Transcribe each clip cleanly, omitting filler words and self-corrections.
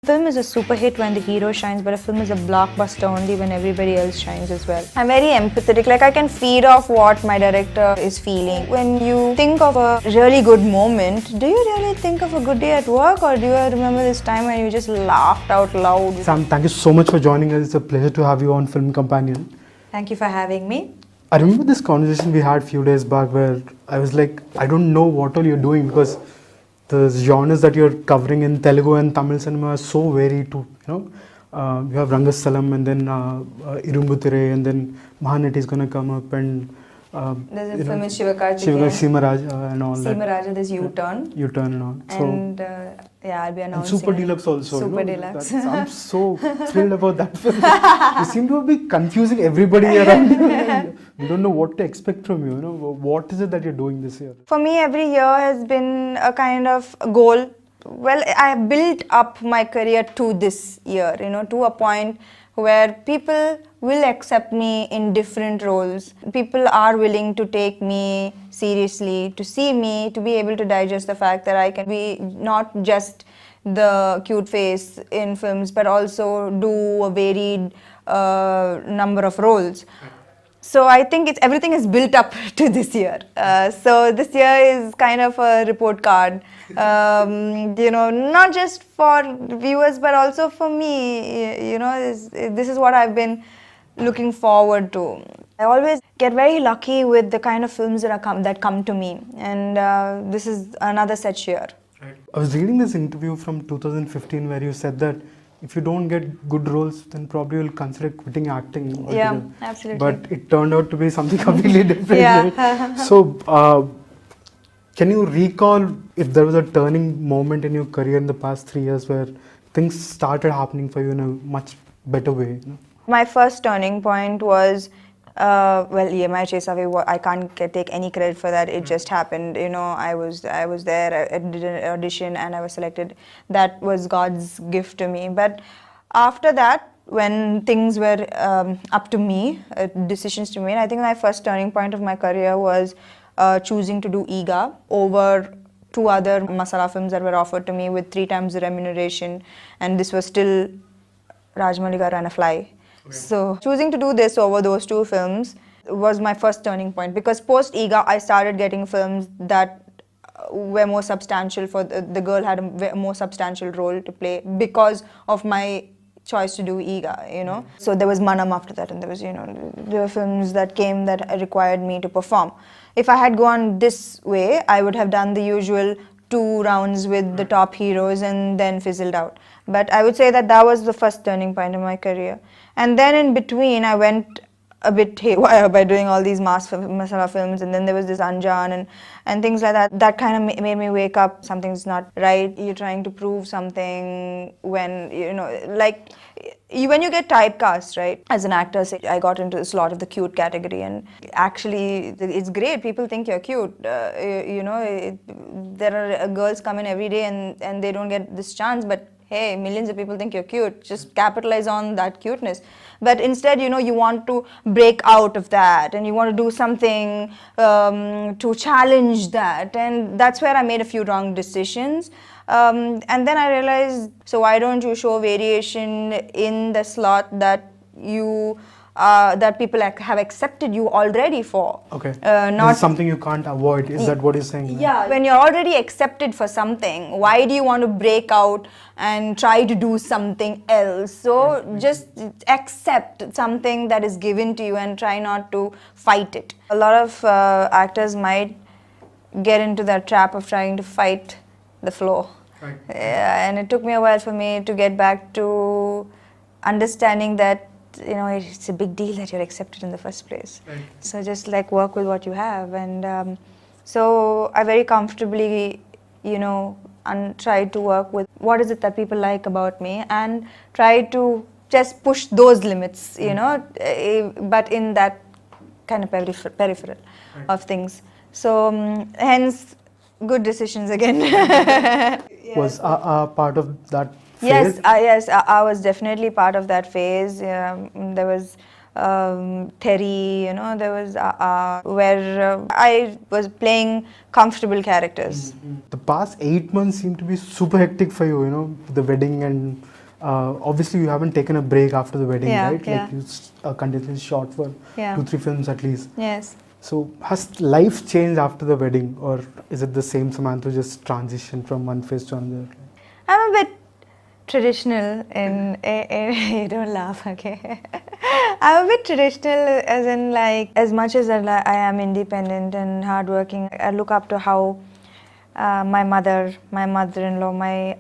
Film is a super hit when the hero shines, but a film is a blockbuster only when everybody else shines as well. I'm very empathetic, like I can feed off what my director is feeling. When you think of a really good moment, do you really think of a good day at work, or do you remember this time when you just laughed out loud? Sam, thank you so much for joining us. It's a pleasure to have you on Film Companion. Thank you for having me. I remember this conversation we had a few days back where I was like, I don't know what all you're doing because the genres that you're covering in Telugu and Tamil cinema are so varied too, you have Rangastalam and then Irumbutire and then Mahanati is going to come up and there's a film with Shivakarthikeyan. Simaraja and all that. Simaraja, there's U-Turn. U-Turn and all. And yeah, I'll be announcing. And Super Deluxe also. Super Deluxe. I'm so thrilled about that film. You seem to be confusing everybody around you. We don't know what to expect from you. What is it that you're doing this year? For me, every year has been a kind of goal. Well, I built up my career to this year, to a point where people will accept me in different roles. People are willing to take me seriously, to see me, to be able to digest the fact that I can be not just the cute face in films, but also do a varied number of roles. So I think everything is built up to this year. So this year is kind of a report card, not just for viewers, but also for me. This is what I've been looking forward to. I always get very lucky with the kind of films that come to me, and this is another such year. Right. I was reading this interview from 2015 where you said that if you don't get good roles, then probably you'll consider quitting acting. Yeah, absolutely. But it turned out to be something completely different. Yeah. Right? So, can you recall if there was a turning moment in your career in the past 3 years where things started happening for you in a much better way? My first turning point was, Maaya Chesave. I can't take any credit for that. It just happened. I was there. I did an audition and I was selected. That was God's gift to me. But after that, when things were up to me, decisions to make, I think my first turning point of my career was choosing to do Iga over 2 other masala films that were offered to me with 3 times the remuneration, and this was still Rajmaligaru and A Fly. Okay. So choosing to do this over those 2 films was my first turning point, because post Iga I started getting films that were more substantial. For the girl had a more substantial role to play because of my choice to do Iga, So there was Manam after that, and there was, there were films that came that required me to perform. If I had gone this way, I would have done the usual 2 rounds with the top heroes and then fizzled out. But I would say that was the first turning point in my career. And then in between, I went a bit haywire by doing all these masala films, and then there was this Anjan and things like that. That kind of made me wake up. Something's not right. You're trying to prove something when, when you get typecast, right? As an actor, I got into the slot of the cute category, and actually it's great. People think you're cute. There are girls come in every day and they don't get this chance, but hey, millions of people think you're cute. Just capitalize on that cuteness. But instead, you want to break out of that, and you want to do something to challenge that. And that's where I made a few wrong decisions. And then I realized, so why don't you show variation in the slot that that people have accepted you already for? Okay. Not something you can't avoid. Is that what you're saying? Yeah. When you're already accepted for something, why do you want to break out and try to do something else? So just accept something that is given to you and try not to fight it. A lot of actors might get into that trap of trying to fight the flow. Right. And it took me a while for me to get back to understanding that it's a big deal that you're accepted in the first place. Right. So just work with what you have. And so I very comfortably, try to work with what is it that people like about me, and try to just push those limits, but in that kind of peripheral right. of things. So hence, good decisions again. Yes. Was part of that phase? Yes, I was definitely part of that phase. There was Terry, there was where I was playing comfortable characters. Mm-hmm. The past 8 months seem to be super hectic for you, the wedding, and obviously you haven't taken a break after the wedding, Yeah, right? yeah. Like you continuously shot for Yeah. 2-3 films at least. Yes. So has life changed after the wedding, or is it the same Samantha who just transitioned from one phase to another? I'm a bit traditional you don't laugh, okay? I'm a bit traditional as in like, as much as I am independent and hardworking, I look up to how my mother, my mother-in-law, my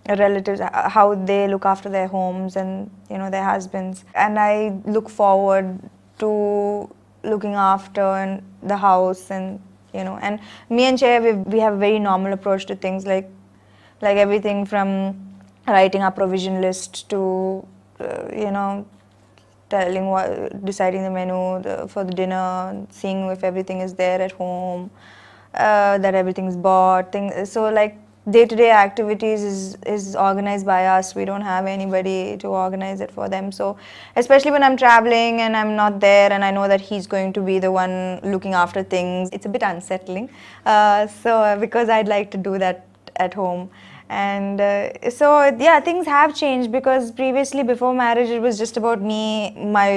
relatives, how they look after their homes and their husbands, and I look forward to looking after and the house, and and me and Chaya, we have a very normal approach to things, like everything from writing a provision list to deciding the menu for the dinner, seeing if everything is there at home, that everything's bought. So like day-to-day activities is organized by us. We don't have anybody to organize it for them. So especially when I'm traveling and I'm not there, and I know that he's going to be the one looking after things, it's a bit unsettling. Because I'd like to do that at home. And so yeah, things have changed, because previously, before marriage, it was just about me, my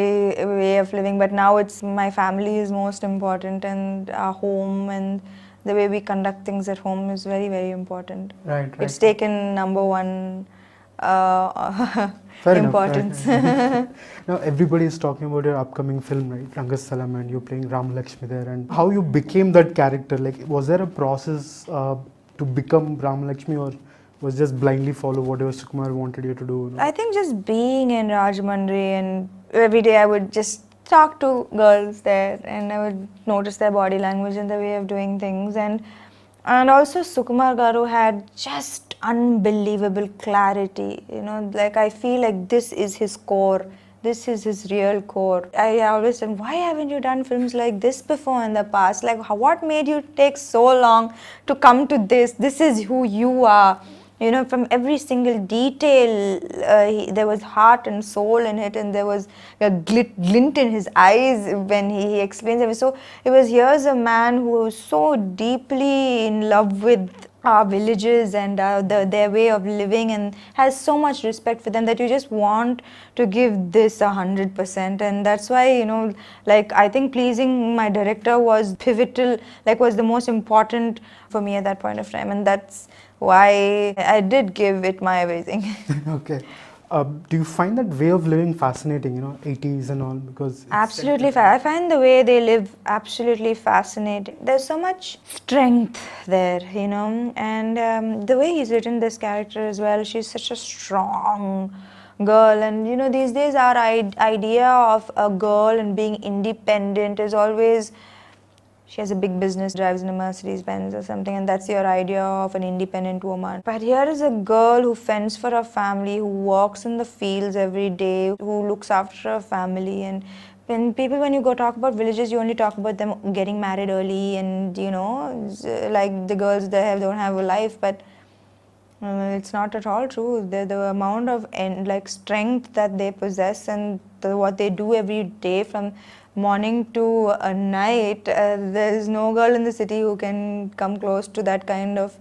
way of living, but now it's my family is most important, and our home and the way we conduct things at home is very, very important. Right. It's taken number one Fair importance. Enough. Now everybody is talking about your upcoming film, right? Rangastalam, and you're playing Ram Lakshmi there, and how you became that character. Like, was there a process to become Ram Lakshmi, or was just blindly follow whatever Sukumar wanted you to do? I think just being in Rajahmundry, and every day I would just talk to girls there, and I would notice their body language and their way of doing things, and also Sukumar Garu had just unbelievable clarity. Like I feel like this is his core. This is his real core. I always said, why haven't you done films like this before in the past? Like, what made you take so long to come to this? This is who you are. From every single detail, there was heart and soul in it, and there was a glint in his eyes when he explains it. So it was, here's a man who was so deeply in love with our villages and their way of living, and has so much respect for them, that you just want to give this 100%. And that's why, like, I think pleasing my director was pivotal, like was the most important for me at that point of time, and that's why I did give it my everything. Okay. Do you find that way of living fascinating, 80s and all? Because absolutely. I find the way they live absolutely fascinating. There's so much strength there, and the way he's written this character as well, she's such a strong girl. And these days our idea of a girl and being independent is always, she has a big business, drives in a Mercedes Benz or something, and that's your idea of an independent woman. But here is a girl who fends for her family, who walks in the fields every day, who looks after her family. And when you go talk about villages, you only talk about them getting married early, and like the girls there don't have a life. But it's not at all true. The amount of strength that they possess, and what they do every day from morning to night, there is no girl in the city who can come close to that kind of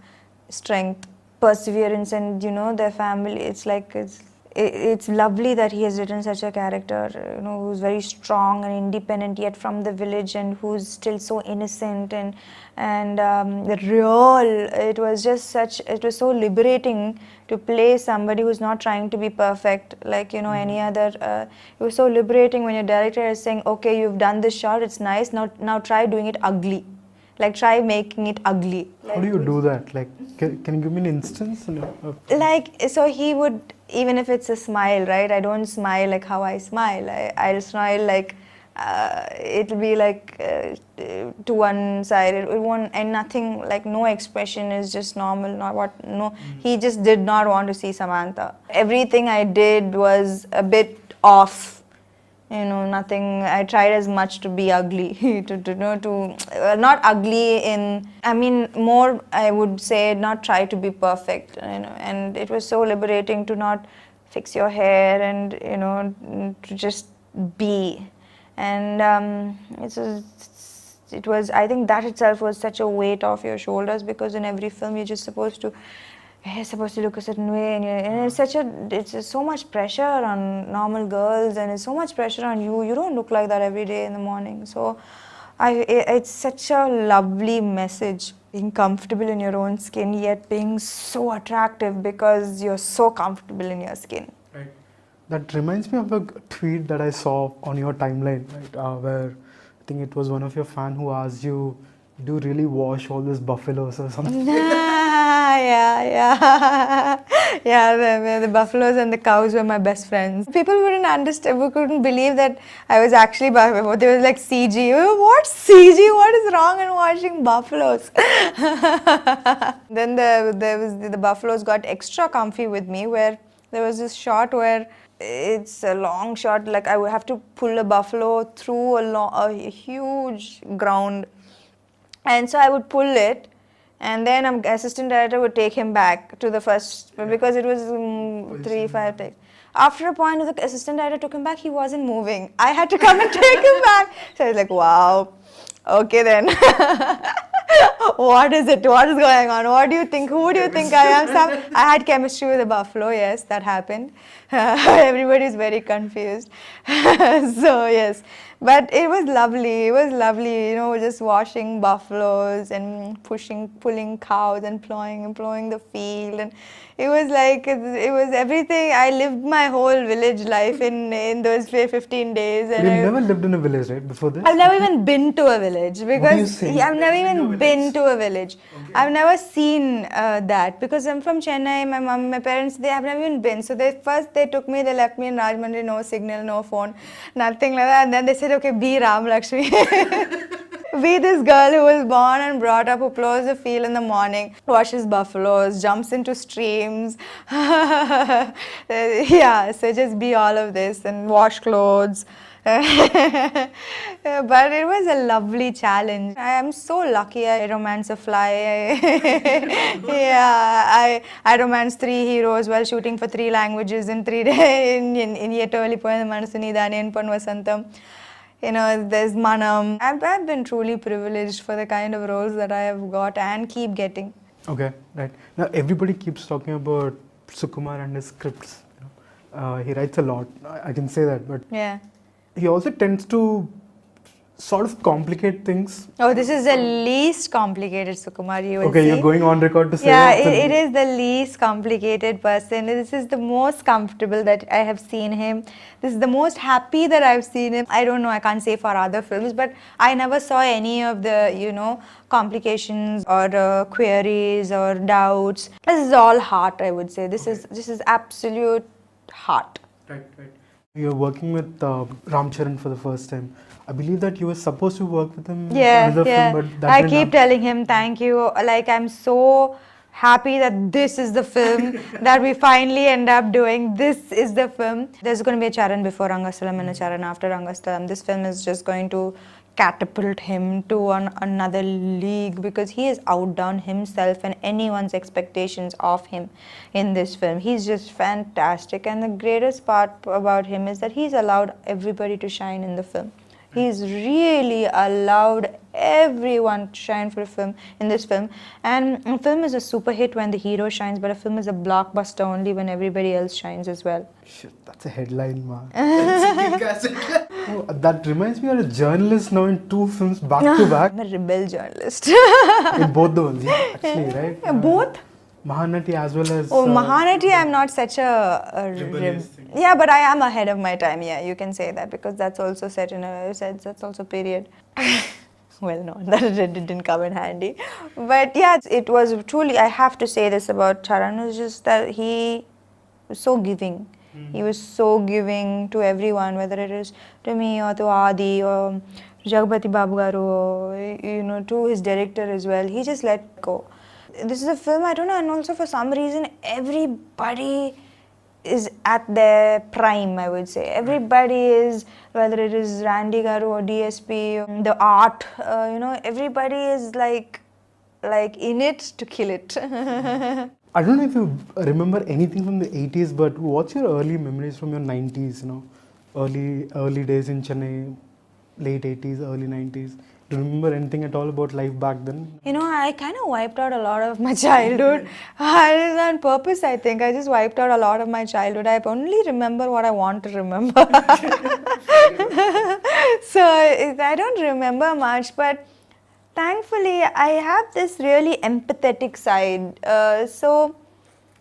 strength, perseverance, and their family. It's lovely that he has written such a character, who's very strong and independent, yet from the village, and who's still so innocent and real. It was so liberating to play somebody who's not trying to be perfect, like any other. It was so liberating when your director is saying, okay, you've done this shot, it's nice, now try doing it ugly. Like, try making it ugly. How do you do that? Like, can you give me an instance? So he would, even if it's a smile, right? I don't smile like how I smile. I'll smile like, it'll be like to one side. It won't, and nothing, like no expression, is just normal. He just did not want to see Samantha. Everything I did was a bit off. Nothing. I tried as much to be ugly, not ugly more, I would say, not try to be perfect, and it was so liberating to not fix your hair and, to just be. And it's it was, I think that itself was such a weight off your shoulders, because in every film you're just supposed to look a certain way, and it's so much pressure on normal girls, and it's so much pressure on you. You don't look like that every day in the morning. So it's such a lovely message, being comfortable in your own skin yet being so attractive because you're so comfortable in your skin. Right. That reminds me of a tweet that I saw on your timeline, right? Where I think it was one of your fans who asked you, "Do you really wash all these buffaloes or something?" Yeah. The buffaloes and the cows were my best friends. People wouldn't understand, we couldn't believe that I was actually buffalo. They were like, CG. What CG? What is wrong in washing buffaloes? Then the buffaloes got extra comfy with me, where there was this shot where it's a long shot, like I would have to pull a buffalo through a huge ground, and so I would pull it, and then an assistant director would take him back to the first, because it was 3-5 takes. After a point, the assistant director took him back, he wasn't moving. I had to come and take him back. So I was like, wow, okay then. What is it? What is going on? What do you think? Who do you think I am? I had chemistry with a buffalo. Yes, that happened. Everybody is very confused. So yes, but it was lovely. It was lovely, just washing buffaloes and pulling cows and plowing the field, and it was like, it was everything. I lived my whole village life in those 15 days. And You've never lived in a village, right? Before this? I've never even been to a village, because I've never even been to a village. Okay. I've never seen that, because I'm from Chennai. My mom, my parents, they have never even been. So they took me, they left me in Rajahmundry, no signal, no phone, nothing like that. And then they said, okay, be Ram Lakshmi. Be this girl who was born and brought up, who plows the field in the morning, washes buffaloes, jumps into streams. Yeah, so just be all of this and wash clothes. But it was a lovely challenge. I am so lucky I romance a fly. I romanced 3 heroes while shooting for 3 languages in 3 days. In Yetoli Poyam Manasuni Dani and Panvasantam. There's Manam. I've been truly privileged for the kind of roles that I have got and keep getting. Okay, right. Now everybody keeps talking about Sukumar and his scripts. He writes a lot. I can say that, but yeah, he also tends to sort of complicate things. Oh, this is the least complicated Sukumar you will see. You're going on record to say that? Yeah, it is the least complicated person. This is the most comfortable that I have seen him. This is the most happy that I've seen him. I don't know, I can't say for other films, but I never saw any of the, complications or queries or doubts. This is all heart, I would say. This is absolute heart. Right. You're working with Ramcharan for the first time. I believe that you were supposed to work with him in another film, but that I keep telling him thank you. Like, I'm so happy that this is the film that we finally end up doing. This is the film. There's going to be a Charan before Rangasthalam and a Charan after Rangasthalam. This film is just going to catapult him to another league, because he has outdone himself and anyone's expectations of him in this film. He's just fantastic, and the greatest part about him is that he's allowed everybody to shine in the film. He's really allowed everyone to shine for a film in this film. And a film is a super hit when the hero shines, but a film is a blockbuster only when everybody else shines as well. Shit, that's a headline, man. That reminds me, you're a journalist now in 2 films back to back. I'm a rebel journalist. In both the ones, actually, right? Both? Mahanati as well as... Mahanati, I'm not such a yeah, but I am ahead of my time. Yeah, you can say that, because that's also set in that's also period. Well, no, that didn't come in handy. But yeah, it was truly, I have to say this about Charan, is just that he was so giving. He was so giving to everyone, whether it is to me or to Adi or Jagpati Babu Garu, or, to his director as well. He just let go. This is a film, I don't know, and also for some reason, everybody is at their prime, I would say. Everybody is, whether it is Randy Garu or DSP, the art, everybody is like in it to kill it. I don't know if you remember anything from the 80s, but what's your early memories from your 90s, early days in Chennai, late 80s, early 90s? Do you remember anything at all about life back then? You know, I kind of wiped out a lot of my childhood. On purpose, I think. I just wiped out a lot of my childhood. I only remember what I want to remember. So I don't remember much, but thankfully, I have this really empathetic side. So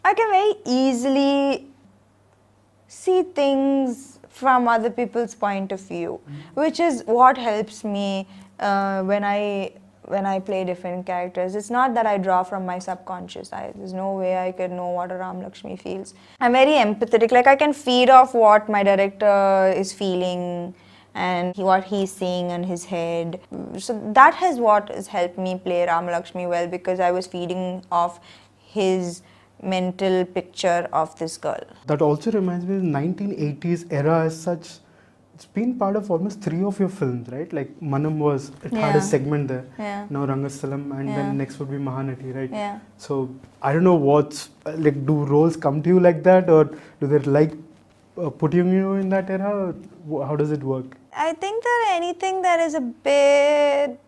I can very easily see things from other people's point of view, which is what helps me when I play different characters. It's not that I draw from my subconscious. There's no way I could know what a Ram Lakshmi feels. I'm very empathetic. Like I can feed off what my director is feeling and what he's seeing in his head. So that has what has helped me play Ram Lakshmi well, because I was feeding off his mental picture of this girl. That also reminds me of the 1980s era as such. It's been part of almost 3 of your films, right? Like Manam had a segment there. Yeah. Now Rangastalam, and then next would be Mahanati, right? Yeah. So I don't know what's like. Do roles come to you like that, or do they like putting you in that era? Or how does it work? I think that anything that is a bit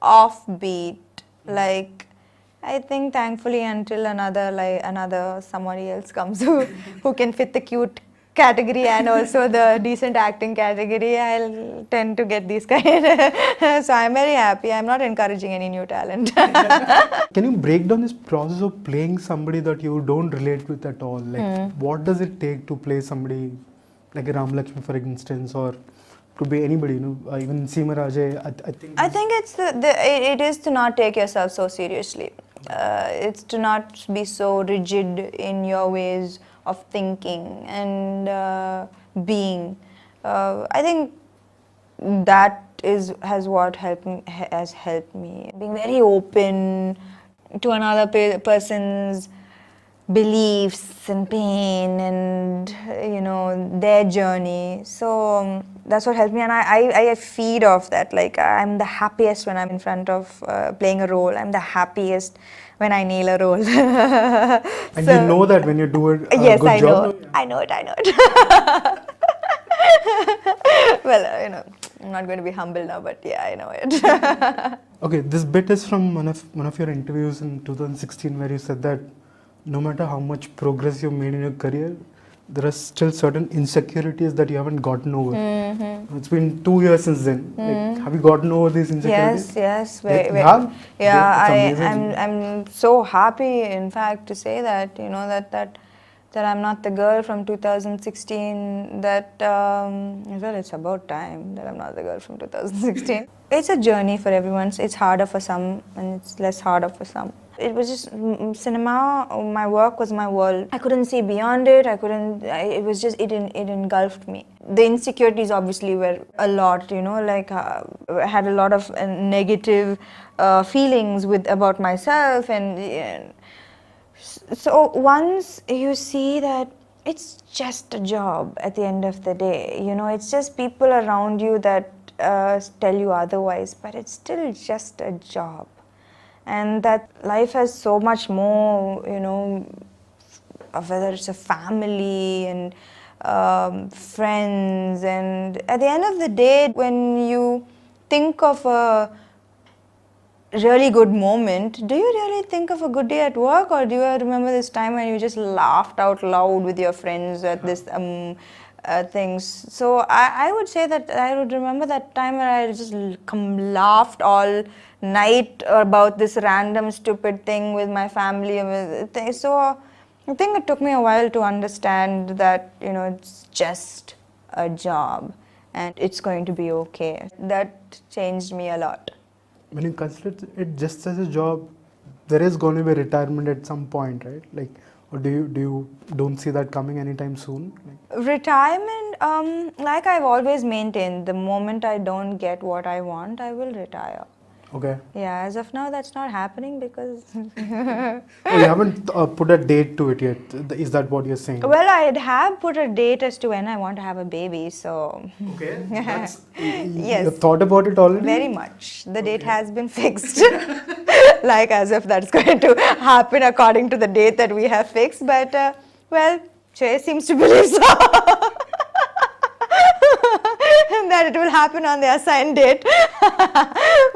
offbeat, like I think thankfully until another somebody else comes who can fit the cute category and also the decent acting category, I'll tend to get these kind. So I'm very happy. I'm not encouraging any new talent. Can you break down this process of playing somebody that you don't relate with at all? Like, what does it take to play somebody like a Ram Lakshmi, for instance, or could be anybody, even Seema Rajay? I think it is to not take yourself so seriously. It's to not be so rigid in your ways of thinking and being. I think that has helped me. Being very open to another person's beliefs and pain and their journey. So that's what helped me, and I feed off that. Like I'm the happiest when I'm in front of playing a role. I'm the happiest when I nail a role. And so, you know that when you do it yes, good job? Yes, I know it. Well, I'm not going to be humble now, but yeah, I know it. Okay, this bit is from one of your interviews in 2016 where you said that no matter how much progress you've made in your career, there are still certain insecurities that you haven't gotten over. Mm-hmm. It's been 2 years since then. Like, have you gotten over these insecurities? Yes. Yeah, I'm so happy, in fact, to say that that I'm not the girl from 2016. Well, it's about time that I'm not the girl from 2016. It's a journey for everyone. It's harder for some, and it's less harder for some. It was just cinema. My work was my world. I couldn't see beyond it. It engulfed me. The insecurities obviously were a lot. I had a lot of negative feelings about myself, and so once you see that it's just a job at the end of the day, it's just people around you that tell you otherwise, but it's still just a job. And that life has so much more, whether it's a family and friends. And at the end of the day, when you think of a really good moment, do you really think of a good day at work, or do you remember this time when you just laughed out loud with your friends at this things? So I would say that I would remember that time where I just laughed all night about this random stupid thing with my family. So I think it took me a while to understand that it's just a job and it's going to be okay. That changed me a lot. When you consider it just as a job, there is going to be retirement at some point, right? Like, or do you don't see that coming anytime soon? Retirement, like I've always maintained, the moment I don't get what I want, I will retire. Okay. Yeah, as of now, that's not happening because... You haven't put a date to it yet. Is that what you're saying? Well, I have put a date as to when I want to have a baby, so... Okay. Yes. You've thought about it already? Very much. The date has been fixed. Like as if that's going to happen according to the date that we have fixed. But, well, Jay seems to believe so. That it will happen on the assigned date.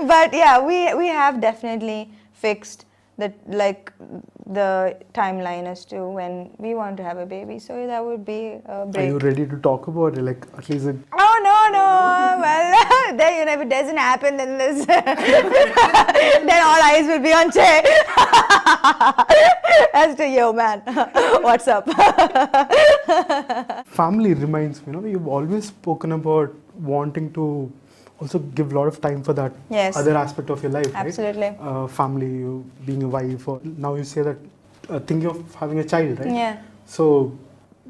But yeah, we have definitely fixed that, like, the timeline as to when we want to have a baby. So that would be a break. Are you ready to talk about it? Like, at least Oh no! Well, then, you know, if it doesn't happen, then this, then all eyes will be on Che. As to you, man, what's up? family reminds me, you've always spoken about wanting to also give a lot of time for that Yes. other aspect of your life, Absolutely. right? Family, you being a wife, or now you say that thinking of having a child, right? Yeah. So,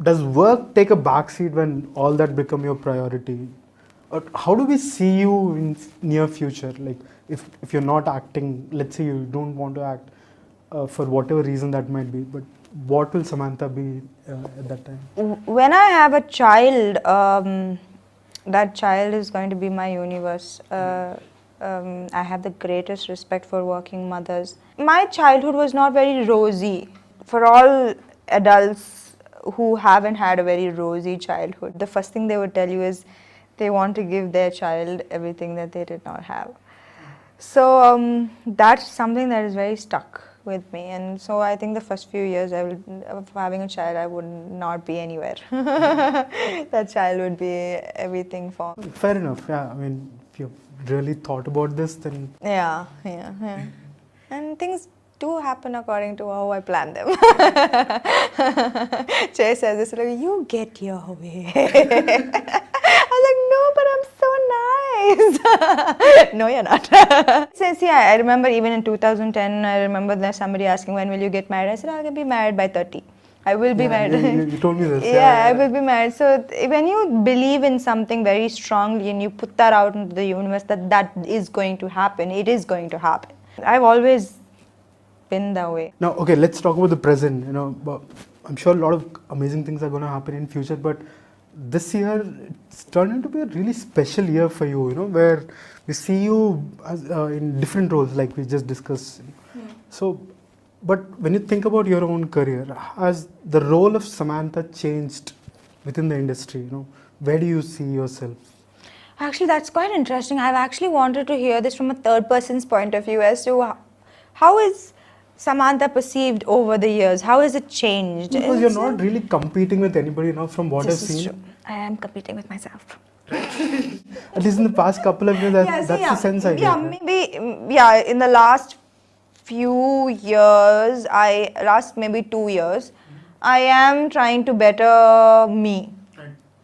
does work take a backseat when all that become your priority? Or how do we see you in near future? Like, if you're not acting, let's say you don't want to act for whatever reason that might be, but what will Samantha be at that time? When I have a child, that child is going to be my universe. I have the greatest respect for working mothers. My childhood was not very rosy. For all adults who haven't had a very rosy childhood, the first thing they would tell you is they want to give their child everything that they did not have. So that's something that is very stuck with me, and so I think the first few years of having a child, I would not be anywhere. That child would be everything for me. Fair enough. Yeah, I mean, if you've really thought about this, then Yeah. And things do happen according to how I plan them. Che says this, like, you get your way. I was like, no, but I'm so nice. No, you're not. Since, yeah, I remember even in 2010, I remember there's somebody asking, when will you get married? I said, I'll be married by 30. I will be married. You told me this. Yeah, I will be married. So when you believe in something very strongly and you put that out into the universe, that is going to happen, it is going to happen. I've always been that way. Now, okay, let's talk about the present. But I'm sure a lot of amazing things are going to happen in future, but this year it's turned into be a really special year for you, where we see you as, in different roles, like we just discussed. So, but when you think about your own career, has the role of Samantha changed within the industry? Where do you see yourself? Actually, that's quite interesting. I've actually wanted to hear this from a third person's point of view as to how is Samantha perceived over the years? How has it changed? Because you're not really competing with anybody now, from what I've seen. True. I am competing with myself. At least in the past couple of years, that's the sense I get. Yeah, maybe, in the last few years, last maybe 2 years, I am trying to better me.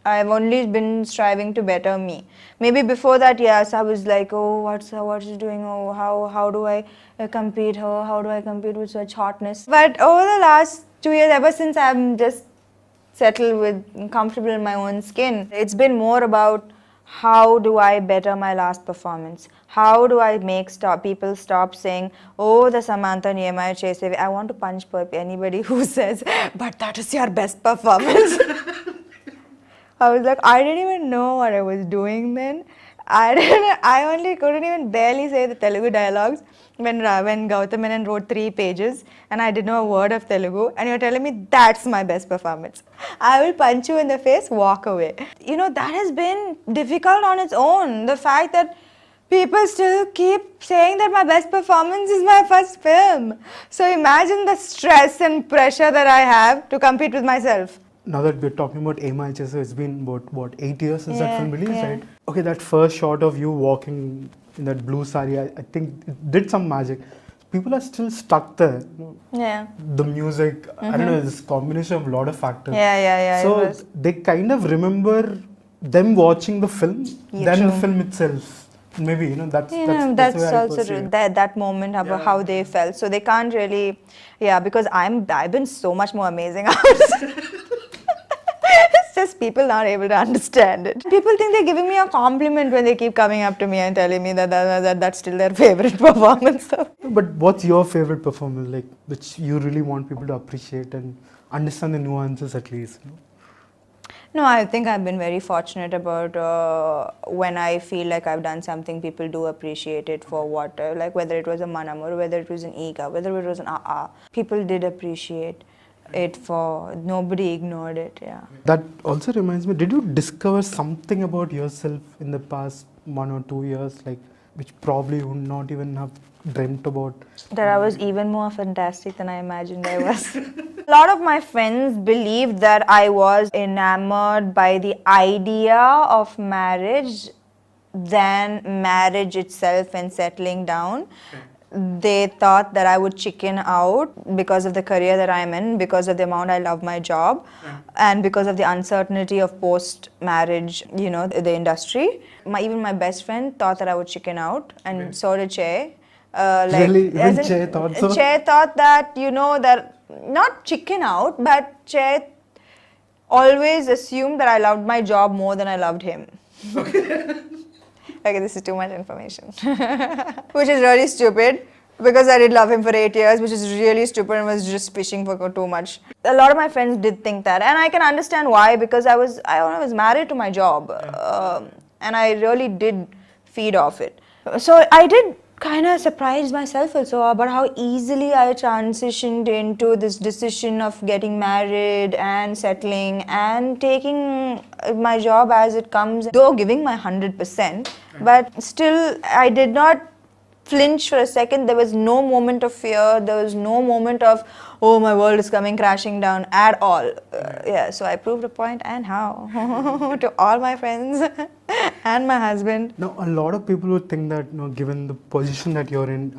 I've only been striving to better me. Maybe before that, yes, I was like, oh, what's she doing? Oh, how do I compete her? How do I compete with such hotness? But over the last 2 years, ever since I'm just settled with, comfortable in my own skin, it's been more about how do I better my last performance? How do I make people stop saying, oh, the Samantha and Maaya Chesave? I want to punch anybody who says, but that is your best performance. I was like, I didn't even know what I was doing then. I only couldn't even barely say the Telugu dialogues when Gautham Menon wrote 3 pages and I didn't know a word of Telugu, and you're telling me that's my best performance. I will punch you in the face, walk away. That has been difficult on its own. The fact that people still keep saying that my best performance is my first film. So imagine the stress and pressure that I have to compete with myself. Now that we're talking about Maaya Chesave, it's been what 8 years since that film released, right? Okay, that first shot of you walking in that blue sari, I think it did some magic. People are still stuck there. Yeah. The music, I don't know, this combination of a lot of factors. Yeah. So they kind of remember them watching the film than the film itself. Maybe, that's also true. That moment of how they felt. So they can't really, because I've been so much more amazing. It's just people not able to understand it. People think they're giving me a compliment when they keep coming up to me and telling me that that's still their favorite performance. But what's your favorite performance, like, which you really want people to appreciate and understand the nuances at least? No, I think I've been very fortunate about when I feel like I've done something, people do appreciate it for what, like whether it was a Manam or whether it was an Ega, whether it was an AA. People did appreciate it for, nobody ignored it, That also reminds me, did you discover something about yourself in the past 1 or 2 years, like which probably would not even have dreamt about? That I was even more fantastic than I imagined I was. A lot of my friends believed that I was enamored by the idea of marriage than marriage itself and settling down. They thought that I would chicken out because of the career that I'm in, because of the amount I love my job, and because of the uncertainty of post-marriage, the industry. Even my best friend thought that I would chicken out, and so did Che. Really? Even Che thought so? Che thought that, that not chicken out, but Che always assumed that I loved my job more than I loved him. Okay, this is too much information. Which is really stupid because I did love him for 8 years, which is really stupid and was just fishing for too much. A lot of my friends did think that, and I can understand why, because I was married to my job, and I really did feed off it. So I did kind of surprised myself also about how easily I transitioned into this decision of getting married and settling and taking my job as it comes, though giving my 100%, but still I did not flinch for a second. There was no moment of fear, there was no moment of, oh, my world is coming crashing down at all. So I proved a point, and how to all my friends and my husband. Now, a lot of people would think that, given the position that you're in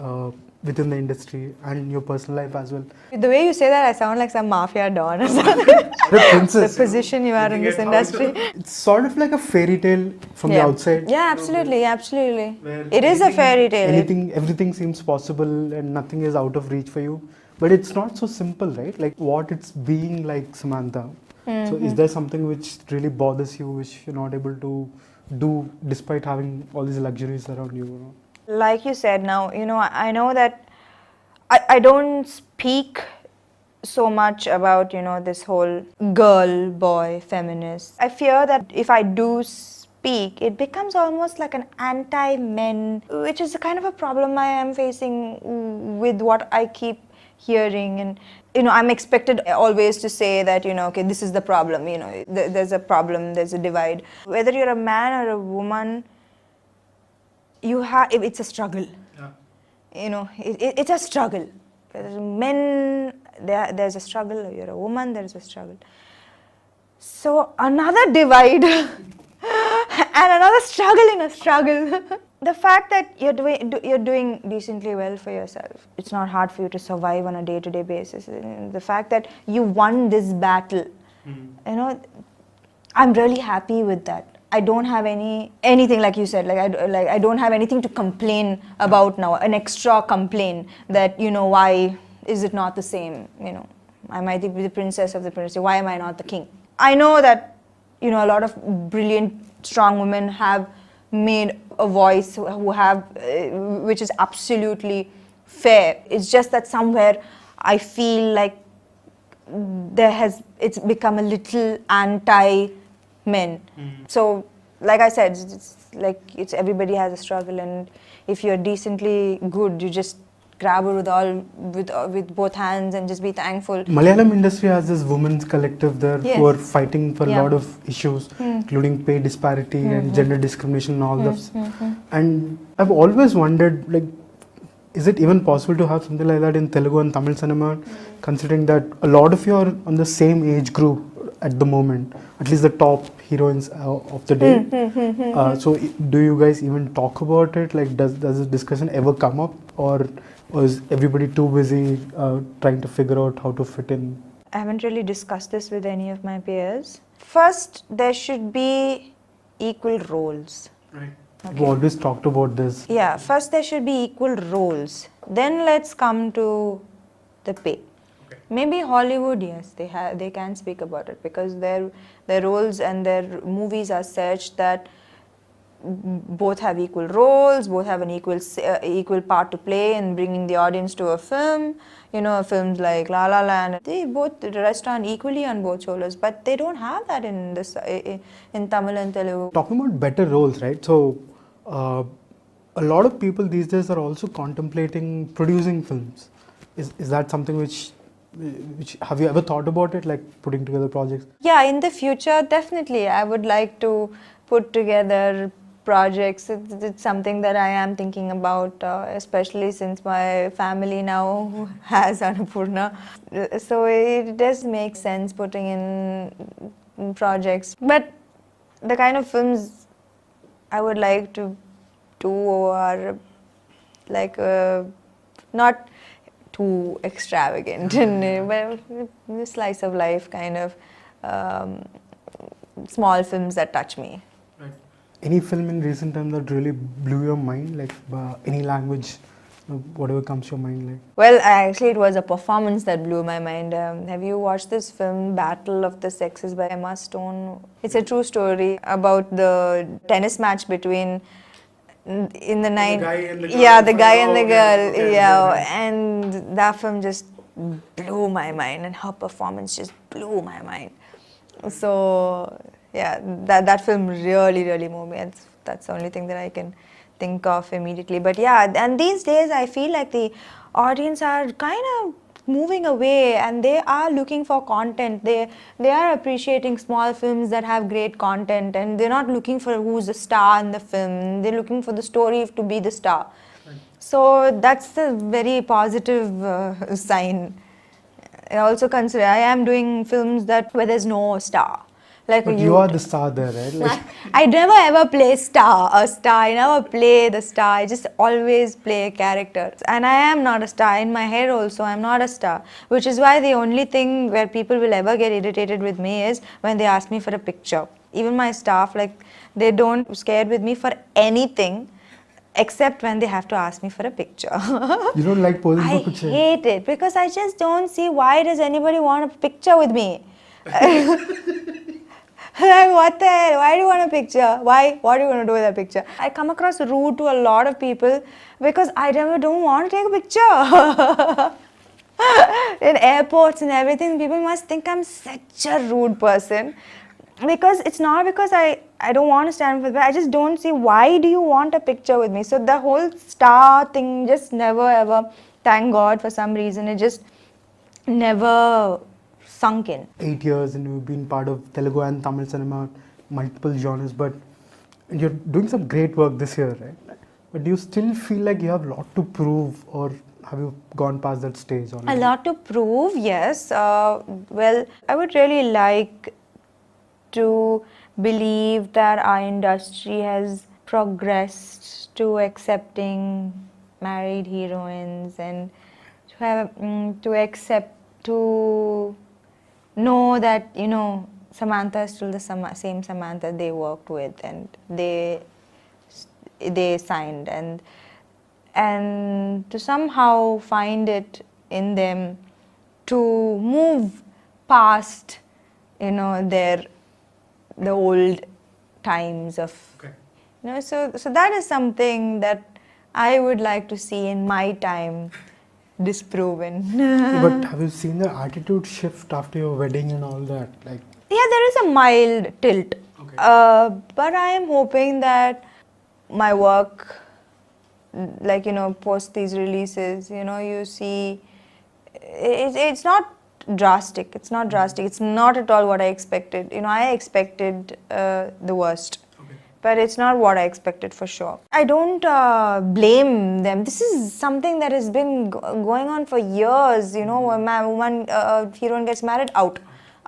within the industry and your personal life as well. The way you say that, I sound like some mafia don or something. The princess. The position you are in this industry. It's sort of like a fairy tale from the outside. Yeah, absolutely, absolutely. It is a fairy tale. Everything seems possible and nothing is out of reach for you. But it's not so simple, right? Like what it's being like, Samantha. So is there something which really bothers you, which you're not able to do despite having all these luxuries around you? Like you said now, I know that I don't speak so much about, this whole girl, boy, feminist. I fear that if I do speak, it becomes almost like an anti-men, which is a kind of a problem I am facing with what I keep hearing. And I'm expected always to say that, okay, this is the problem, there's a problem, there's a divide. Whether you're a man or a woman, it's a struggle. It's a struggle. Men, there's a struggle. You're a woman, there's a struggle. So another divide and another struggle in a struggle. The fact that you're doing decently well for yourself, it's not hard for you to survive on a day-to-day basis. The fact that you won this battle, I'm really happy with that. I don't have anything like you said. I don't have anything to complain about now. An extra complaint that why is it not the same? I might be the princess of the princess. Why am I not the king? I know that a lot of brilliant, strong women have made a voice which is absolutely fair. It's just that somewhere I feel like it's become a little anti-men. So, like I said, it's everybody has a struggle, and if you're decently good, you just grab it with both hands and just be thankful. Malayalam industry has this women's collective there who are fighting for a lot of issues, including pay disparity and gender discrimination and all this. And I've always wondered, is it even possible to have something like that in Telugu and Tamil cinema, considering that a lot of you are on the same age group at the moment, at least the top heroines of the day. So do you guys even talk about it? Does this discussion ever come up, or is everybody too busy trying to figure out how to fit in? I haven't really discussed this with any of my peers. First, there should be equal roles. Right. Okay. We've always talked about this. Yeah, first there should be equal roles. Then let's come to the pay. Okay. Maybe Hollywood, yes, they can speak about it because their roles and their movies are such that both have equal roles, both have an equal part to play in bringing the audience to a film. Films like La La Land, they both rest on equally on both shoulders, but they don't have that in Tamil and Telugu. Talking about better roles, right? So a lot of people these days are also contemplating producing films. Is that something which have you ever thought about it, like putting together projects? Yeah, in the future, definitely. I would like to put together projects. It's something that I am thinking about, especially since my family now has Annapurna. So it does make sense putting in projects. But the kind of films I would like to do are like not too extravagant, but a slice of life kind of small films that touch me. Right. Any film in recent times that really blew your mind, like any language, whatever comes to your mind, like? Well, actually, it was a performance that blew my mind. Have you watched this film, Battle of the Sexes by Emma Stone? It's a true story about the tennis match between in the night. The guy and the girl. Yeah, the guy and the girl. Okay, Yeah, okay. and that film just blew my mind, and her performance just blew my mind. So yeah, that film really moved me. That's the only thing that I can think of immediately. But yeah, and these days I feel like the audience are kind of moving away, and they are looking for content. They are appreciating small films that have great content, and they're not looking for who's the star in the film. They're looking for the story to be the star. Right. So that's a very positive sign. I also consider I am doing films where there's no star. Like But you are the star there, right? Like, I never ever play a star. I never play the star. I just always play a character. And I am not a star. In my head also, I'm not a star. Which is why the only thing where people will ever get irritated with me is when they ask me for a picture. Even my staff, like, they don't scared with me for anything except when they have to ask me for a picture. you don't like posing I for picture? hate it because I just don't see why does anybody want a picture with me. Like, what the hell? Why do you want a picture? Why? What are you going to do with a picture? I come across rude to a lot of people because I don't want to take a picture. In airports and everything, people must think I'm such a rude person. Because it's not because I don't want to stand for that. I just don't see why do you want a picture with me. So the whole star thing just never ever, thank God for some reason, it just never sunk in. 8 years and you've been part of Telugu and Tamil cinema, multiple genres, but you're doing some great work this year, right? But do you still feel like you have a lot to prove, or have you gone past that stage already? A lot to prove, yes. Well, I would really like to believe that our industry has progressed to accepting married heroines and to have to know that, you know, Samantha is still the same Samantha they worked with and they signed, and to somehow find it in them to move past, you know, the old times of, Okay. you know, so that is something that I would like to see in my time disproven. But have you seen the attitude shift after your wedding and all that? Like, Yeah, there is a mild tilt. Okay. But I am hoping that my work, like, you know, post these releases, you know, you see, it's not drastic. It's not drastic. It's not at all what I expected. You know, I expected the worst. Okay. But it's not what I expected for sure. I don't blame them. This is something that has been going on for years. You know, woman heroine gets married, out.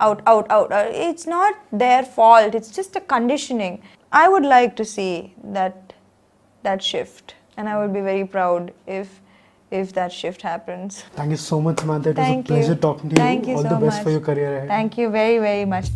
It's not their fault. It's just a conditioning. I would like to see that shift, and I would be very proud if that shift happens. thank you so much, Samantha. It was a Thank you. pleasure talking to you. Thank you All so the best much. for your career ahead. Thank you very much.